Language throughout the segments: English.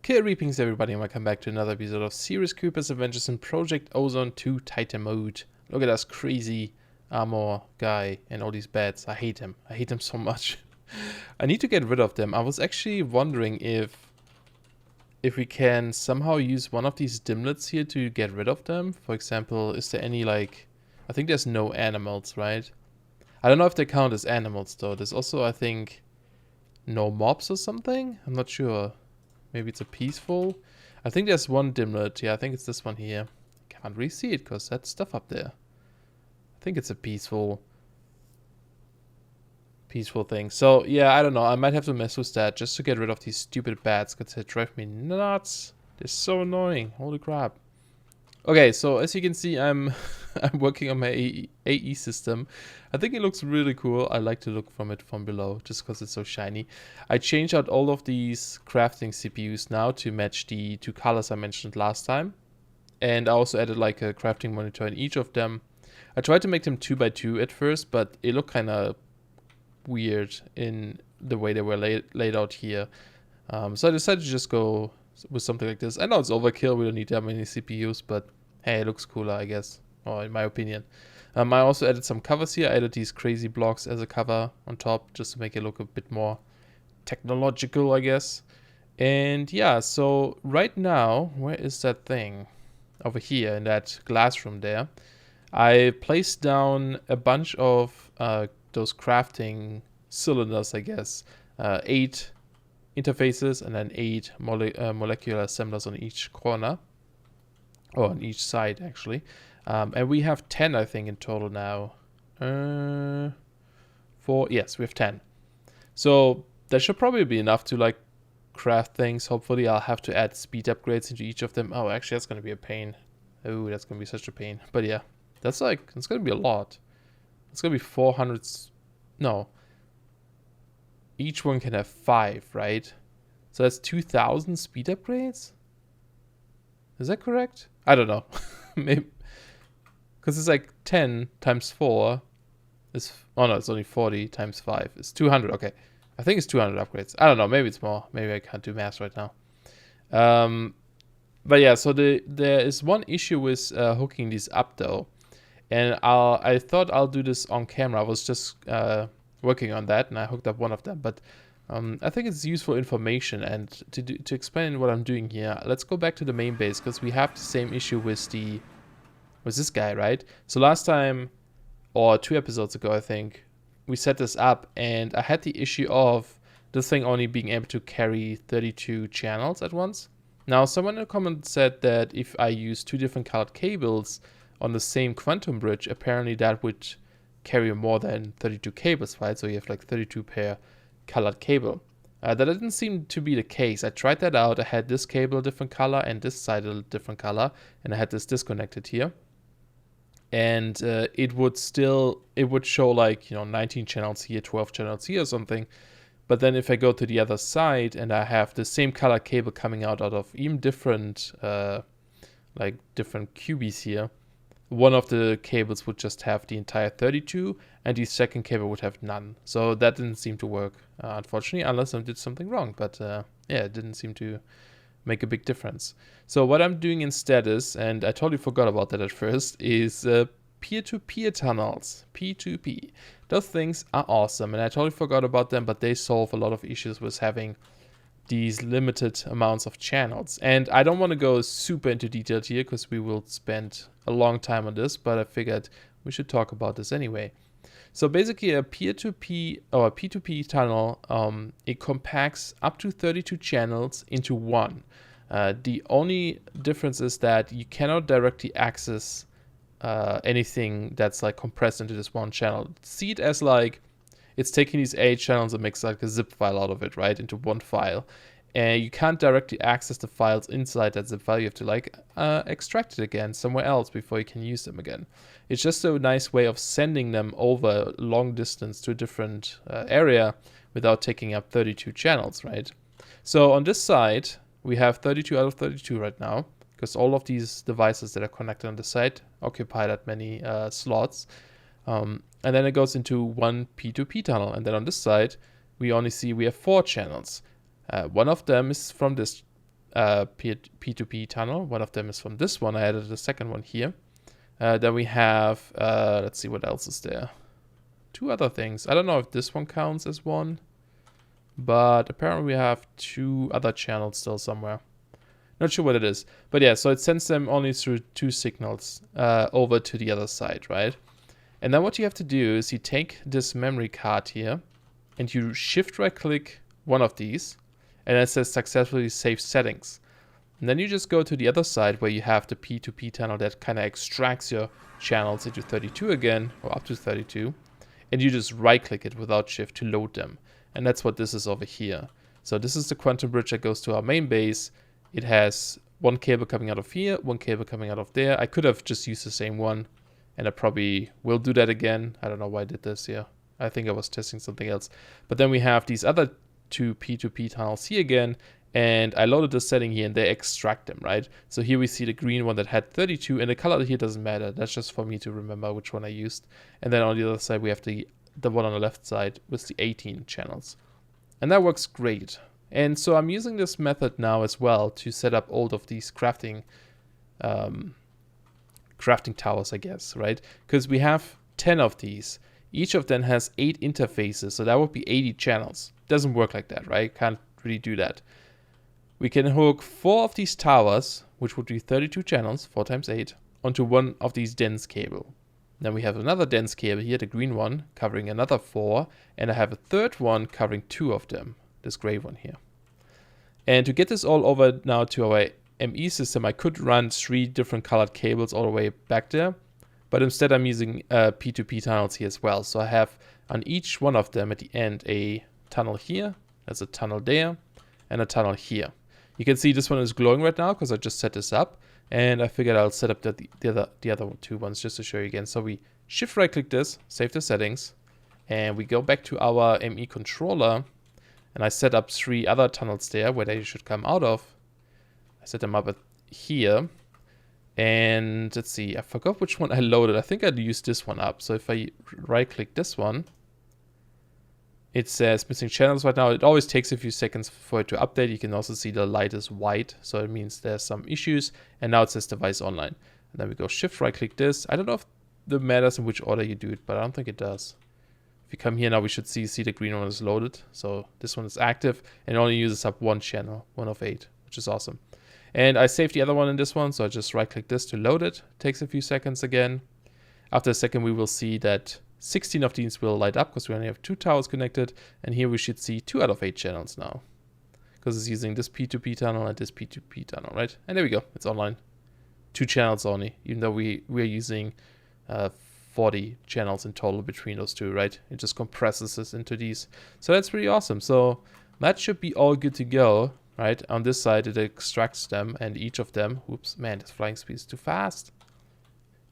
Greetings everybody and welcome back to another episode of Serious Creepers Adventures in Project Ozone 2 Titan Mode. Look at this crazy armor guy and all these bats. I hate him. I hate him so much. I need to get rid of them. I was actually wondering if we can somehow use one of these dimlets here to get rid of them. For example, is there any like... I think there's no animals, right? I don't know if they count as animals though. There's also, I think, no mobs or something? I'm not sure. Maybe it's a peaceful. I think there's one dimlet. Yeah, I think it's this one here. Can't really see it because that's stuff up there. I think it's a peaceful thing. So yeah, I don't know. I might have to mess with that just to get rid of these stupid bats because they drive me nuts. They're so annoying. Holy crap. Okay, so as you can see, I'm working on my AE system. I think it looks really cool. I like to look from it from below just because it's so shiny. I changed out all of these crafting CPUs now to match the two colors I mentioned last time. And I also added like a crafting monitor in each of them. I tried to make them 2x2 at first, but it looked kind of weird in the way they were laid out here. So I decided to just go with something like this. I know it's overkill, we don't need that many CPUs, but hey, it looks cooler, I guess, or in my opinion. I also added some covers here. I added these crazy blocks as a cover on top just to make it look a bit more technological, I guess. And yeah, so right now, where is that thing? Over here in that glass room there. I placed down a bunch of those crafting cylinders, I guess. 8 interfaces and then 8 molecular assemblers on each corner, or on each side actually, and we have 10 I think in total now. Yes, we have 10, so that should probably be enough to like craft things. Hopefully I'll have to add speed upgrades into each of them. Oh, actually that's gonna be a pain. Oh, that's gonna be such a pain. But yeah, that's gonna be a lot. It's gonna be 400. No, each one can have 5, right? So that's 2,000 speed upgrades? Is that correct? I don't know. Maybe. Because it's like 10 times 4 is... Oh no, it's only 40 times 5. It's 200, okay. I think it's 200 upgrades. I don't know, maybe it's more. Maybe I can't do math right now. But yeah, so there is one issue with hooking these up though. And I thought I'll do this on camera. I was just... working on that and I hooked up one of them, but I think it's useful information. And to explain what I'm doing here, let's go back to the main base because we have the same issue with this guy, right? So last time, or 2 episodes ago I think, we set this up and I had the issue of this thing only being able to carry 32 channels at once. Now someone in the comments said that if I use 2 different colored cables on the same quantum bridge, apparently that would carry more than 32 cables, right? So you have like 32 pair colored cable. That didn't seem to be the case. I tried that out. I had this cable a different color and this side a different color, and I had this disconnected here. And it would show like, 19 channels here, 12 channels here or something. But then if I go to the other side and I have the same color cable coming out of even different different QBs here, one of the cables would just have the entire 32 and the second cable would have none. So that didn't seem to work, unfortunately, unless I did something wrong. But yeah, it didn't seem to make a big difference. So what I'm doing instead is, and I totally forgot about that at first, is peer-to-peer tunnels, P2p. Those things are awesome and I totally forgot about them, but they solve a lot of issues with having these limited amounts of channels. And I don't want to go super into detail here because we will spend a long time on this, but I figured we should talk about this anyway. So basically a peer-to-peer or a P2p tunnel, it compacts up to 32 channels into one. The only difference is that you cannot directly access anything that's like compressed into this one channel. See it as like it's taking these 8 channels and makes like a zip file out of it, right, into one file. And you can't directly access the files inside that zip file. You have to like extract it again somewhere else before you can use them again. It's just a nice way of sending them over long distance to a different area without taking up 32 channels, right? So on this side, we have 32 out of 32 right now because all of these devices that are connected on the side occupy that many slots. And then it goes into one P2P tunnel. And then on this side, we have 4 channels. One of them is from this P2p tunnel. One of them is from this one. I added the second one here. Then we have, let's see what else is there. 2 other things. I don't know if this one counts as one, but apparently we have 2 other channels still somewhere. Not sure what it is, but yeah, so it sends them only through 2 signals over to the other side, right? And then what you have to do is you take this memory card here and you shift right click one of these, and it says successfully saved settings. And then you just go to the other side where you have the P2P tunnel that kind of extracts your channels into 32 again, or up to 32. And you just right click it without shift to load them. And that's what this is over here. So this is the quantum bridge that goes to our main base. It has 1 cable coming out of here, 1 cable coming out of there. I could have just used the same one, and I probably will do that again. I don't know why I did this here. I think I was testing something else. But then we have these other 2 P2P tunnels here again, and I loaded the setting here and they extract them, right? So here we see the green one that had 32, and the color here doesn't matter. That's just for me to remember which one I used. And then on the other side we have the one on the left side with the 18 channels. And that works great. And so I'm using this method now as well to set up all of these crafting towers, I guess, right? Because we have 10 of these. Each of them has 8 interfaces, so that would be 80 channels. Doesn't work like that, right? Can't really do that. We can hook 4 of these towers, which would be 32 channels, 4 times 8, onto one of these dense cable. Then we have another dense cable here, the green one, covering another 4, and I have a third one covering 2 of them, this gray one here. And to get this all over now to our ME system, I could run 3 different colored cables all the way back there, but instead I'm using P2P tunnels here as well. So I have on each one of them at the end a tunnel here, there's a tunnel there, and a tunnel here. You can see this one is glowing right now because I just set this up, and I figured I'll set up the other 2 ones just to show you again. So we shift right click this, save the settings, and we go back to our ME controller, and I set up 3 other tunnels there where they should come out of. I set them up at here, and let's see, I forgot which one I loaded. I think I'd used this one up. So if I right click this one, it says missing channels right now. It always takes a few seconds for it to update. You can also see the light is white, so it means there's some issues. And now it says device online. And then we go shift right click this. I don't know if it matters in which order you do it, but I don't think it does. If you come here now, we should see the green one is loaded. So this one is active and it only uses up 1 channel, 1 of 8, which is awesome. And I saved the other one in this one, so I just right click this to load it. Takes a few seconds again. After a second, we will see that 16 of these will light up because we only have 2 towers connected. And here we should see 2 out of 8 channels now, because it's using this P2P tunnel and this P2P tunnel, right? And there we go, it's online. 2 channels only, even though we're using 40 channels in total between those 2, right? It just compresses this into these. So that's pretty awesome. So that should be all good to go, right? On this side, it extracts them, and each of them, whoops, man, this flying speed is too fast.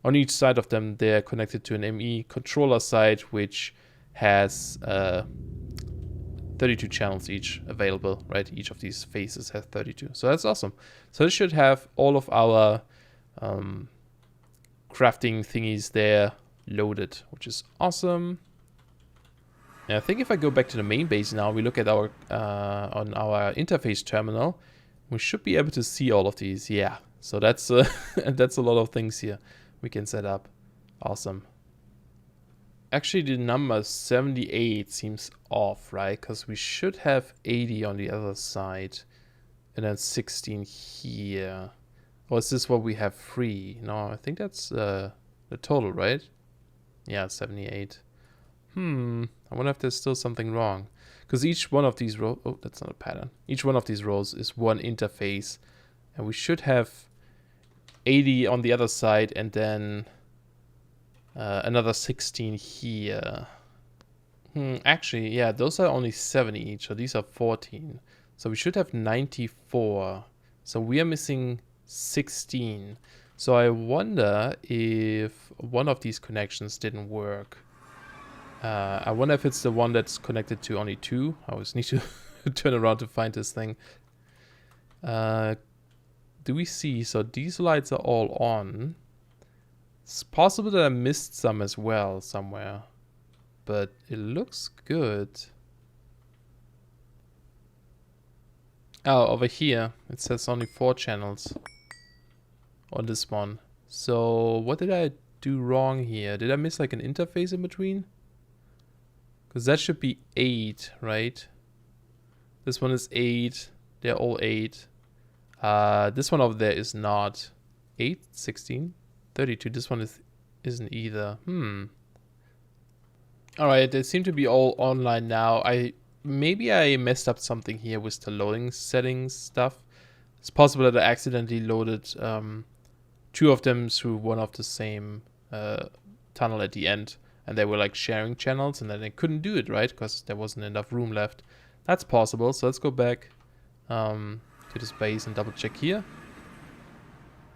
On each side of them, they're connected to an ME controller side, which has 32 channels each available, right? Each of these faces has 32. So that's awesome. So this should have all of our crafting thingies there loaded, which is awesome. And I think if I go back to the main base now, we look at our on our interface terminal, we should be able to see all of these. Yeah, so that's that's a lot of things here we can set up. Awesome. Actually, the number 78 seems off, right? Because we should have 80 on the other side and then 16 here. Or is this what we have free? No, I think that's the total, right? Yeah, 78. I wonder if there's still something wrong. Because each one of these rows... Oh, that's not a pattern. Each one of these rows is 1 interface. And we should have 80 on the other side and then another 16 here. Actually, yeah, those are only 70 each. So these are 14. So we should have 94. So we are missing 16. So I wonder if one of these connections didn't work. I wonder if it's the one that's connected to only 2. I always need to turn around to find this thing. Do we see? So these lights are all on. It's possible that I missed some as well somewhere, but it looks good. Oh, over here, it says only 4 channels on this one. So what did I do wrong here? Did I miss like an interface in between? Because that should be 8, right? This one is 8. They're all 8. This one over there is not 8, 16, 32. This one isn't either. Alright, they seem to be all online now. Maybe I messed up something here with the loading settings stuff. It's possible that I accidentally loaded 2 of them through one of the same tunnel at the end. And they were like sharing channels and then they couldn't do it, right? Because there wasn't enough room left. That's possible. So let's go back to this base and double check here.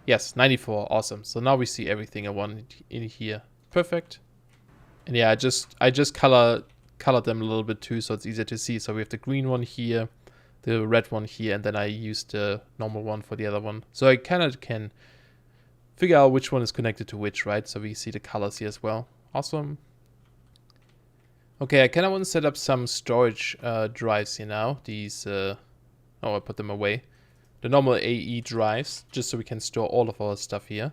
Yes, 94. Awesome. So now we see everything I want in here. Perfect. And yeah, I just colored them a little bit too, so it's easier to see. So we have the green one here, the red one here, and then I used the normal one for the other one. So I kind of can figure out which one is connected to which, right? So we see the colors here as well. Awesome. Okay, I kind of want to set up some storage drives here now. These, oh, I put them away. The normal AE drives, just so we can store all of our stuff here.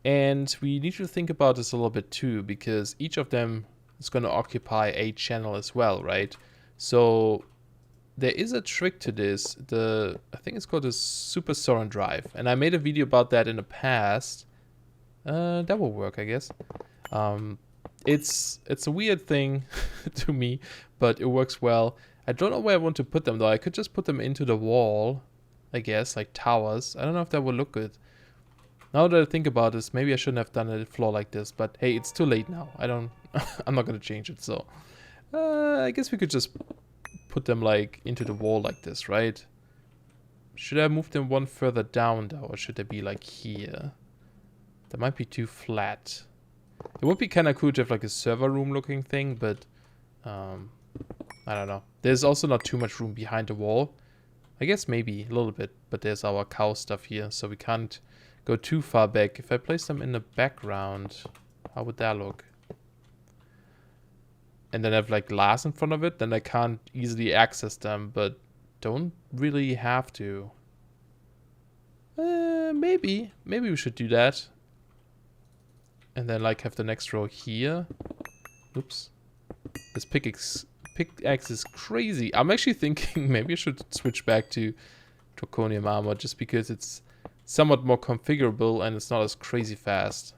And we need to think about this a little bit too, because each of them is going to occupy a channel as well, right? So there is a trick to this. I think it's called the Super Sauron drive. And I made a video about that in the past. That will work, I guess. It's a weird thing to me, but it works well. I don't know where I want to put them though. I could just put them into the wall, I guess, like towers. I don't know if that would look good. Now that I think about this, maybe I shouldn't have done a floor like this, but hey, it's too late now. I'm not gonna change it, so I guess we could just put them like into the wall like this, right? Should I move them one further down though, or should they be like here? That might be too flat. It would be kind of cool to have like a server room looking thing, but I don't know. There's also not too much room behind the wall. I guess maybe a little bit, but there's our cow stuff here, so we can't go too far back. If I place them in the background, how would that look? And then have like glass in front of it, then I can't easily access them, but don't really have to. Maybe we should do that. And then like have the next row here. Oops. This pickaxe is crazy. I'm actually thinking maybe I should switch back to draconium armor just because it's somewhat more configurable and it's not as crazy fast.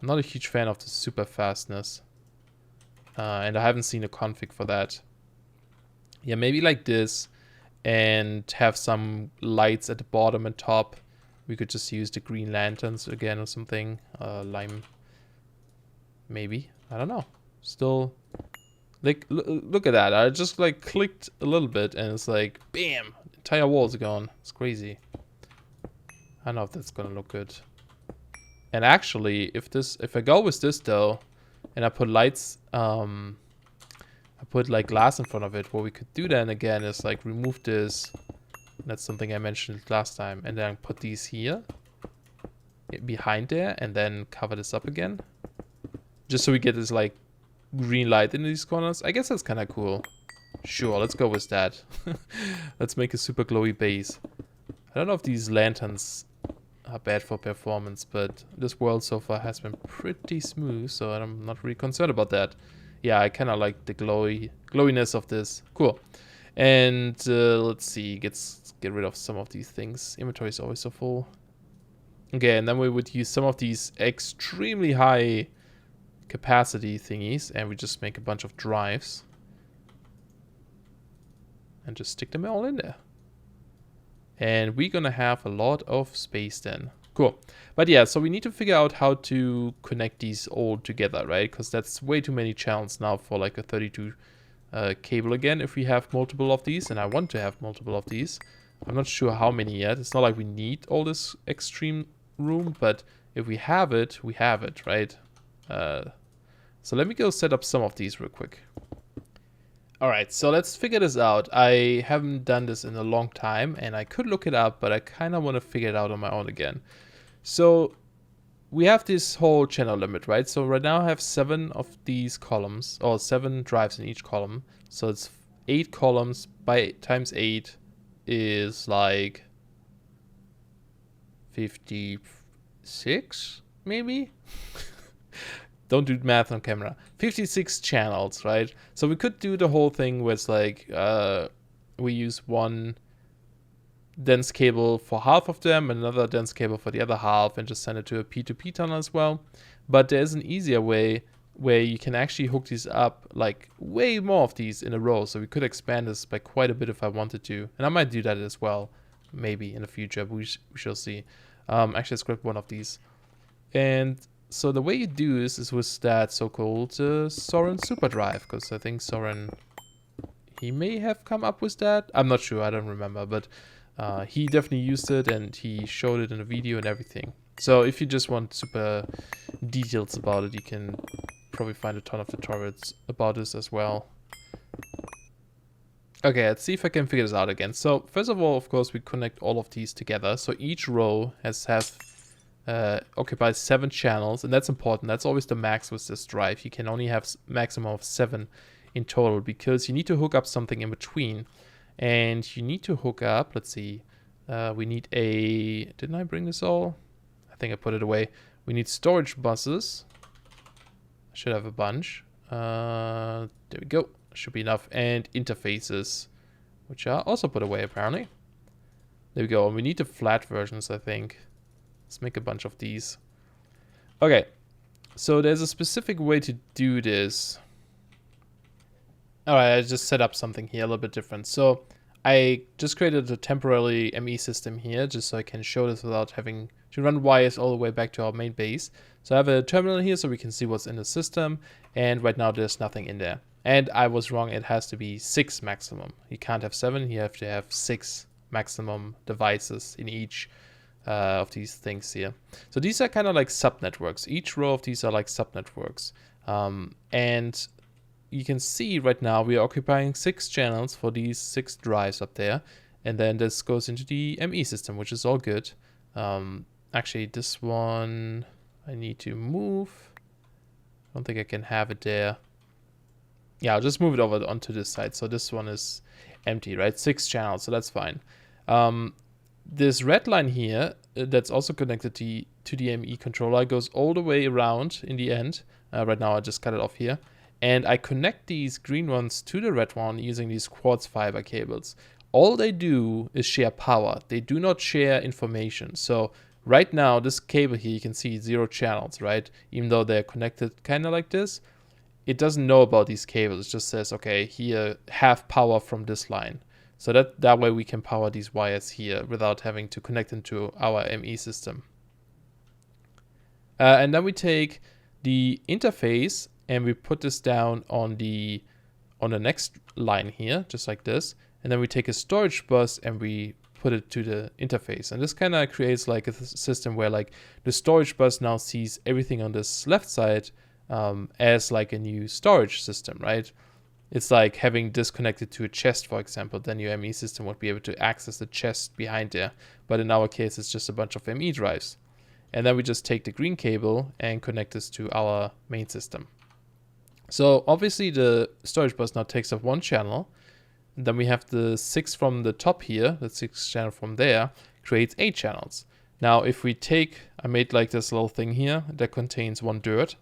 I'm not a huge fan of the super fastness. And I haven't seen a config for that. Yeah, maybe like this and have some lights at the bottom and top. We could just use the green lanterns again or something. Lime. Maybe. I don't know. Still. Like, look at that. I just like clicked a little bit and it's like, bam! Entire walls are gone. It's crazy. I don't know if that's gonna look good. And actually, if I go with this though, and I put lights, I put like glass in front of it, what we could do then again is like remove this. That's something I mentioned last time. And then put these here behind there and then cover this up again. Just so we get this like green light in these corners. I guess that's kind of cool. Sure, let's go with that. Let's make a super glowy base. I don't know if these lanterns are bad for performance, but this world so far has been pretty smooth, so I'm not really concerned about that. Yeah, I kind of like the glowiness of this. Cool. And let's see, get rid of some of these things. Inventory is always so full. Okay, and then we would use some of these extremely high capacity thingies, and we just make a bunch of drives. And just stick them all in there. And we're gonna have a lot of space then. Cool. But yeah, so we need to figure out how to connect these all together, right? Because that's way too many channels now for like a 32 cable again if we have multiple of these. And I want to have multiple of these. I'm not sure how many yet. It's not like we need all this extreme room, but if we have it, right? So let me go set up some of these real quick. Alright, so let's figure this out. I haven't done this in a long time, and I could look it up, but I kind of want to figure it out on my own again. So we have this whole channel limit, right? So right now I have 7 of these columns, or 7 drives in each column. So it's 8 columns by times 8 is like 56, maybe? Don't do math on camera. 56 channels, right? So we could do the whole thing where it's like we use one dense cable for half of them and another dense cable for the other half and just send it to a P2p tunnel as well. But there's an easier way where you can actually hook these up, like way more of these in a row. So we could expand this by quite a bit if I wanted to. And I might do that as well, maybe in the future, but we shall see. Actually, let's grab one of these. And so the way you do this is with that so-called Sauron super drive, because I think Sauron, he may have come up with that. I'm not sure, I don't remember, but he definitely used it and he showed it in a video and everything. So if you just want super details about it, you can probably find a ton of tutorials about this as well. Okay, let's see if I can figure this out again. So first of all, of course, we connect all of these together. So each row occupies 7 channels, and that's important. That's always the max with this drive. You can only have maximum of 7 in total because you need to hook up something in between. And you need to hook up, let's see, we need a, didn't I bring this all? I think I put it away. We need storage buses. I should have a bunch. There we go. Should be enough. And interfaces, which are also put away apparently. There we go. And we need the flat versions, I think. Let's make a bunch of these. Okay. So there's a specific way to do this. Alright, I just set up something here a little bit different. So I just created a temporary ME system here just so I can show this without having to run wires all the way back to our main base. So I have a terminal here so we can see what's in the system, and right now there's nothing in there. And I was wrong, it has to be 6 maximum. You can't have 7, you have to have 6 maximum devices in each of these things here. So these are kind of like subnetworks. Each row of these are like subnetworks. And you can see right now we are occupying 6 channels for these 6 drives up there. And then this goes into the ME system, which is all good. Actually, this one I need to move. I don't think I can have it there. Yeah, I'll just move it over onto this side. So this one is empty, right? 6 channels, so that's fine. This red line here, that's also connected to the ME controller, goes all the way around in the end. Right now I just cut it off here. And I connect these green ones to the red one using these quartz fiber cables. All they do is share power. They do not share information. So right now, this cable here, you can see 0 channels, right? Even though they're connected kind of like this, it doesn't know about these cables. It just says, okay, here, have power from this line. So that way we can power these wires here without having to connect into our ME system. And then we take the interface and we put this down on the next line here, just like this. And then we take a storage bus and we put it to the interface. And this kind of creates like a system where like the storage bus now sees everything on this left side as like a new storage system, right? It's like having this connected to a chest, for example. Then your ME system would be able to access the chest behind there. But in our case, it's just a bunch of ME drives. And then we just take the green cable and connect this to our main system. So obviously the storage bus now takes up 1 channel. And then we have the 6 from the top here, the 6 channel from there, creates 8 channels. Now if we take, I made like this little thing here that contains 1 dirt.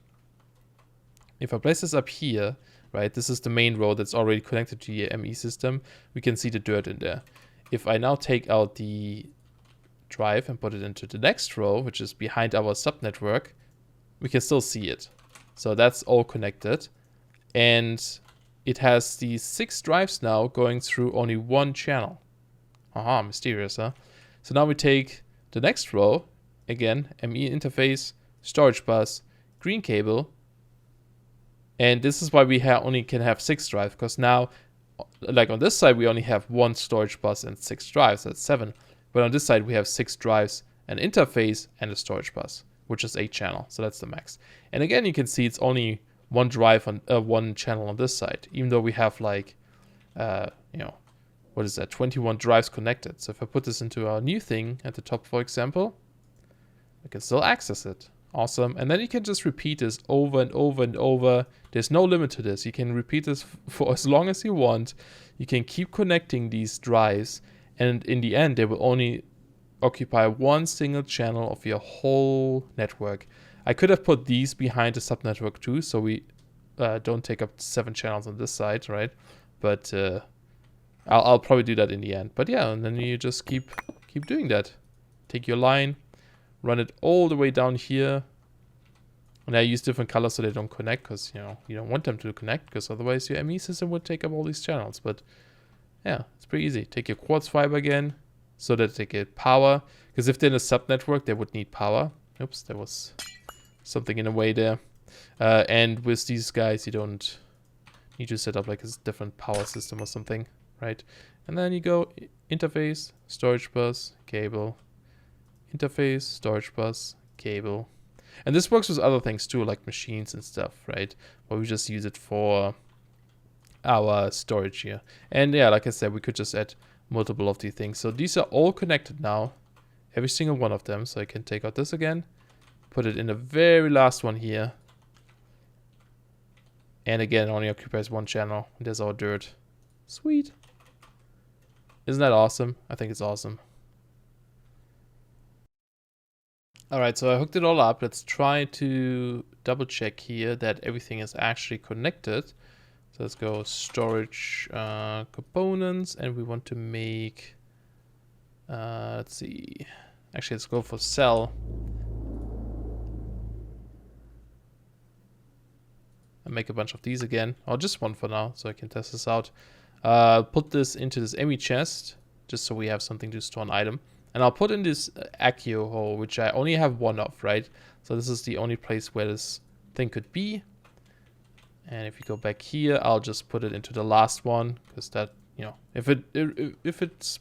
If I place this up here, right, this is the main row that's already connected to the ME system, we can see the dirt in there. If I now take out the drive and put it into the next row, which is behind our subnetwork, we can still see it. So that's all connected. And it has these 6 drives now going through only 1 channel. Aha, mysterious, huh? So now we take the next row, again, ME interface, storage bus, green cable. And this is why we only can have 6 drives, because now, like on this side, we only have 1 storage bus and 6 drives, that's 7. But on this side, we have 6 drives, an interface, and a storage bus, which is 8 channel, so that's the max. And again, you can see it's only 1 drive on 1 channel on this side, even though we have like, what is that, 21 drives connected. So if I put this into our new thing at the top, for example, I can still access it. Awesome. And then you can just repeat this over and over and over. There's no limit to this. You can repeat this for as long as you want. You can keep connecting these drives. And in the end, they will only occupy one single channel of your whole network. I could have put these behind the subnetwork too, so we don't take up 7 channels on this side, right? But I'll probably do that in the end. But yeah, and then you just keep doing that. Take your line, run it all the way down here. And I use different colors so they don't connect, because you don't want them to connect, because otherwise your ME system would take up all these channels. But yeah, it's pretty easy. Take your quartz fiber again, so that they get power. Because if they're in a subnetwork, they would need power. Oops, there was something in the way there. And with these guys, you don't need to set up like a different power system or something, right? And then you go interface, storage bus, cable, interface, storage bus, cable. And this works with other things too, like machines and stuff, right? But we just use it for our storage here. And yeah, like I said, we could just add multiple of these things. So these are all connected now, every single one of them. So I can take out this again, put it in the very last one here. And again, only occupies one channel. There's our dirt. Sweet. Isn't that awesome? I think it's awesome. Alright, so I hooked it all up. Let's try to double check here that everything is actually connected. So let's go storage components, and we want to make, let's see, actually let's go for cell. And make a bunch of these again, or just one for now, so I can test this out. Put this into this Emmy chest, just so we have something to store an item. And I'll put in this Accio hole, which I only have one of, right? So this is the only place where this thing could be. And if you go back here, I'll just put it into the last one, because that, if it's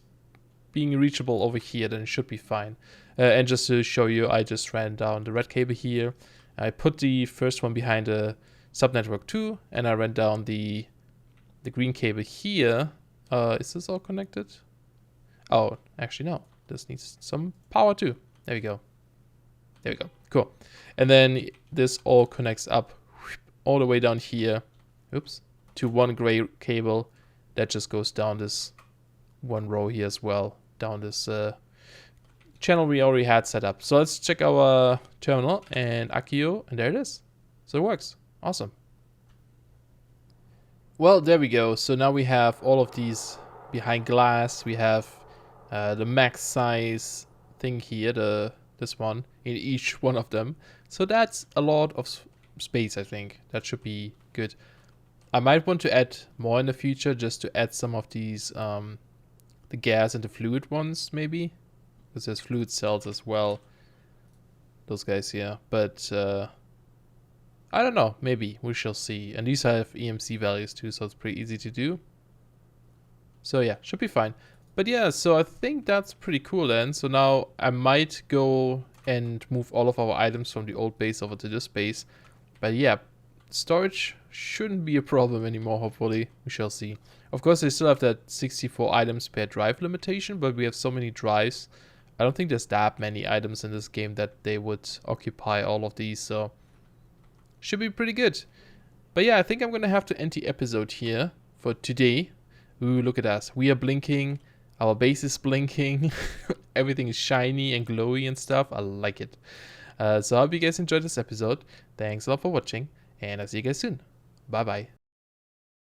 being reachable over here, then it should be fine. And just to show you, I just ran down the red cable here. I put the first one behind the subnetwork 2, and I ran down the green cable here. Is this all connected? Oh, actually no. This needs some power too. There we go. There we go. Cool. And then this all connects up all the way down here. Oops. To one gray cable that just goes down this one row here as well. Down this channel we already had set up. So let's check our terminal and Accio, and there it is. So it works. Awesome. Well, there we go. So now we have all of these behind glass. We have the max size thing here, this one, in each one of them. So that's a lot of space, I think. That should be good. I might want to add more in the future, just to add some of these, the gas and the fluid ones, maybe. Because there's fluid cells as well. Those guys here. But I don't know. Maybe. We shall see. And these have EMC values too, so it's pretty easy to do. So yeah, should be fine. But yeah, so I think that's pretty cool then. So now I might go and move all of our items from the old base over to this base. But yeah, storage shouldn't be a problem anymore, hopefully. We shall see. Of course, they still have that 64 items per drive limitation, but we have so many drives. I don't think there's that many items in this game that they would occupy all of these, so should be pretty good. But yeah, I think I'm gonna have to end the episode here for today. Ooh, look at us. We are blinking. Our base is blinking. Everything is shiny and glowy and stuff. I like it. So I hope you guys enjoyed this episode. Thanks a lot for watching, and I'll see you guys soon. Bye bye.